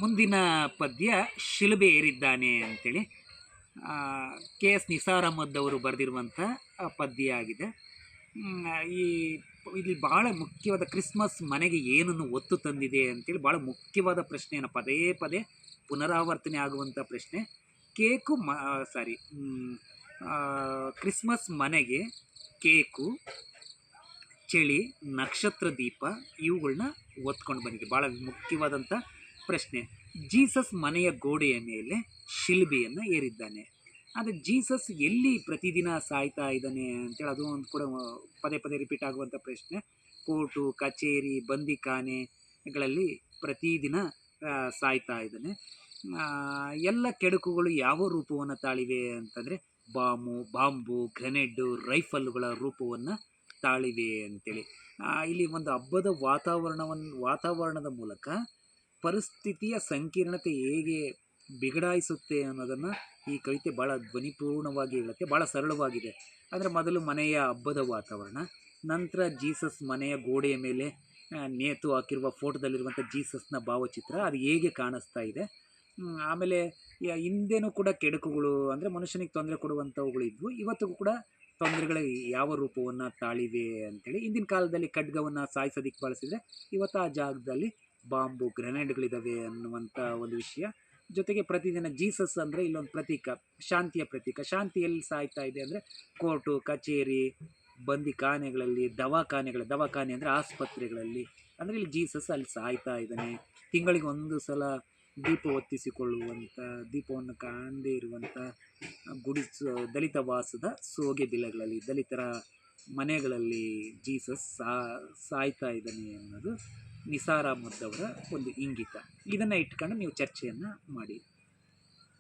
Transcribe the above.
ಮುಂದಿನ ಪದ್ಯ ಶಿಲುಬೆ ಏರಿದ್ದಾನೆ ಅಂತೇಳಿ ಕೆ ಎಸ್ ನಿಸಾರ್ ಅಹಮದ್ ಅವರು ಬರೆದಿರುವಂಥ ಪದ್ಯ ಆಗಿದೆ. ಈ ಇಲ್ಲಿ ಭಾಳ ಮುಖ್ಯವಾದ ಕ್ರಿಸ್ಮಸ್ ಮನೆಗೆ ಏನನ್ನು ಒತ್ತು ತಂದಿದೆ ಅಂತೇಳಿ ಭಾಳ ಮುಖ್ಯವಾದ ಪ್ರಶ್ನೆಯನ್ನು ಪದೇ ಪದೇ ಪುನರಾವರ್ತನೆ ಆಗುವಂಥ ಪ್ರಶ್ನೆ. ಕೇಕು ಕ್ರಿಸ್ಮಸ್ ಮನೆಗೆ ಕೇಕು, ಚಳಿ, ನಕ್ಷತ್ರ ದೀಪ ಇವುಗಳನ್ನ ಒತ್ಕೊಂಡು ಬಂದಿದೆ. ಭಾಳ ಮುಖ್ಯವಾದಂಥ ಪ್ರಶ್ನೆ. ಜೀಸಸ್ ಮನೆಯ ಗೋಡೆಯ ಮೇಲೆ ಶಿಲ್ಬೆಯನ್ನು ಏರಿದ್ದಾನೆ. ಆದರೆ ಜೀಸಸ್ ಎಲ್ಲಿ ಪ್ರತಿದಿನ ಸಾಯ್ತಾ ಇದ್ದಾನೆ ಅಂತೇಳಿ ಅದು ಒಂದು ಕೂಡ ಪದೇ ಪದೇ ರಿಪೀಟ್ ಆಗುವಂಥ ಪ್ರಶ್ನೆ. ಕೋರ್ಟು, ಕಚೇರಿ, ಬಂದಿಖಾನೆಗಳಲ್ಲಿ ಪ್ರತಿದಿನ ಸಾಯ್ತಾ ಇದ್ದಾನೆ. ಎಲ್ಲ ಕೆಡುಕುಗಳು ಯಾವ ರೂಪವನ್ನು ತಾಳಿವೆ ಅಂತಂದರೆ ಬಾಂಬು, ಗ್ರೆನೇಡು, ರೈಫಲ್ಗಳ ರೂಪವನ್ನು ತಾಳಿವೆ ಅಂತೇಳಿ. ಇಲ್ಲಿ ಒಂದು ಹಬ್ಬದ ವಾತಾವರಣದ ಮೂಲಕ ಪರಿಸ್ಥಿತಿಯ ಸಂಕೀರ್ಣತೆ ಹೇಗೆ ಬಿಗಡಾಯಿಸುತ್ತೆ ಅನ್ನೋದನ್ನು ಈ ಕವಿತೆ ಭಾಳ ಧ್ವನಿಪೂರ್ಣವಾಗಿ ಹೇಳುತ್ತೆ. ಭಾಳ ಸರಳವಾಗಿದೆ. ಅಂದರೆ ಮೊದಲು ಮನೆಯ ಹಬ್ಬದ ವಾತಾವರಣ, ನಂತರ ಜೀಸಸ್ ಮನೆಯ ಗೋಡೆಯ ಮೇಲೆ ನೇತು ಹಾಕಿರುವ ಫೋಟೋದಲ್ಲಿರುವಂಥ ಜೀಸಸ್ನ ಭಾವಚಿತ್ರ ಅದು ಹೇಗೆ ಕಾಣಿಸ್ತಾ ಇದೆ. ಆಮೇಲೆ ಹಿಂದೆನೂ ಕೂಡ ಕೆಡುಕುಗಳು ಅಂದರೆ ಮನುಷ್ಯನಿಗೆ ತೊಂದರೆ ಕೊಡುವಂಥವುಗಳು ಇದ್ವು. ಇವತ್ತಿಗೂ ಕೂಡ ತೊಂದರೆಗಳ ಯಾವ ರೂಪವನ್ನು ತಾಳಿವೆ ಅಂಥೇಳಿ. ಹಿಂದಿನ ಕಾಲದಲ್ಲಿ ಖಡ್ಗವನ್ನು ಸಾಯಿಸೋದಕ್ಕೆ ಬಳಸಿದರೆ ಇವತ್ತು ಆ ಜಾಗದಲ್ಲಿ ಬಾಂಬು, ಗ್ರೆನೇಡ್ಗಳಿದ್ದಾವೆ ಅನ್ನುವಂಥ ಒಂದು ವಿಷಯ. ಜೊತೆಗೆ ಪ್ರತಿದಿನ ಜೀಸಸ್ ಅಂದರೆ ಇಲ್ಲೊಂದು ಪ್ರತೀಕ, ಶಾಂತಿಯ ಪ್ರತೀಕ. ಶಾಂತಿ ಎಲ್ಲಿ ಸಾಯ್ತಾ ಇದೆ ಅಂದರೆ ಕೋರ್ಟು, ಕಚೇರಿ, ಬಂದಿಖಾನೆಗಳಲ್ಲಿ, ದವಾಖಾನೆ ಅಂದರೆ ಆಸ್ಪತ್ರೆಗಳಲ್ಲಿ. ಅಂದರೆ ಇಲ್ಲಿ ಜೀಸಸ್ ಅಲ್ಲಿ ಸಾಯ್ತಾ ಇದ್ದಾನೆ. ತಿಂಗಳಿಗೆ ಒಂದು ಸಲ ದೀಪ ಹೊತ್ತಿಸಿಕೊಳ್ಳುವಂಥ, ದೀಪವನ್ನು ಕಾಣದೇ ಇರುವಂಥ ದಲಿತ ವಾಸದ ಸೋಗೆ ಬಿಲಗಳಲ್ಲಿ, ದಲಿತರ ಮನೆಗಳಲ್ಲಿ ಜೀಸಸ್ ಸಾಯ್ತಾ ಇದ್ದಾನೆ ಅನ್ನೋದು ನಿಸಾರ್ ಅಹಮದ್ ಅವರ ಒಂದು ಇಂಗಿತ. ಇದನ್ನು ಇಟ್ಕೊಂಡು ನೀವು ಚರ್ಚೆಯನ್ನು ಮಾಡಿ.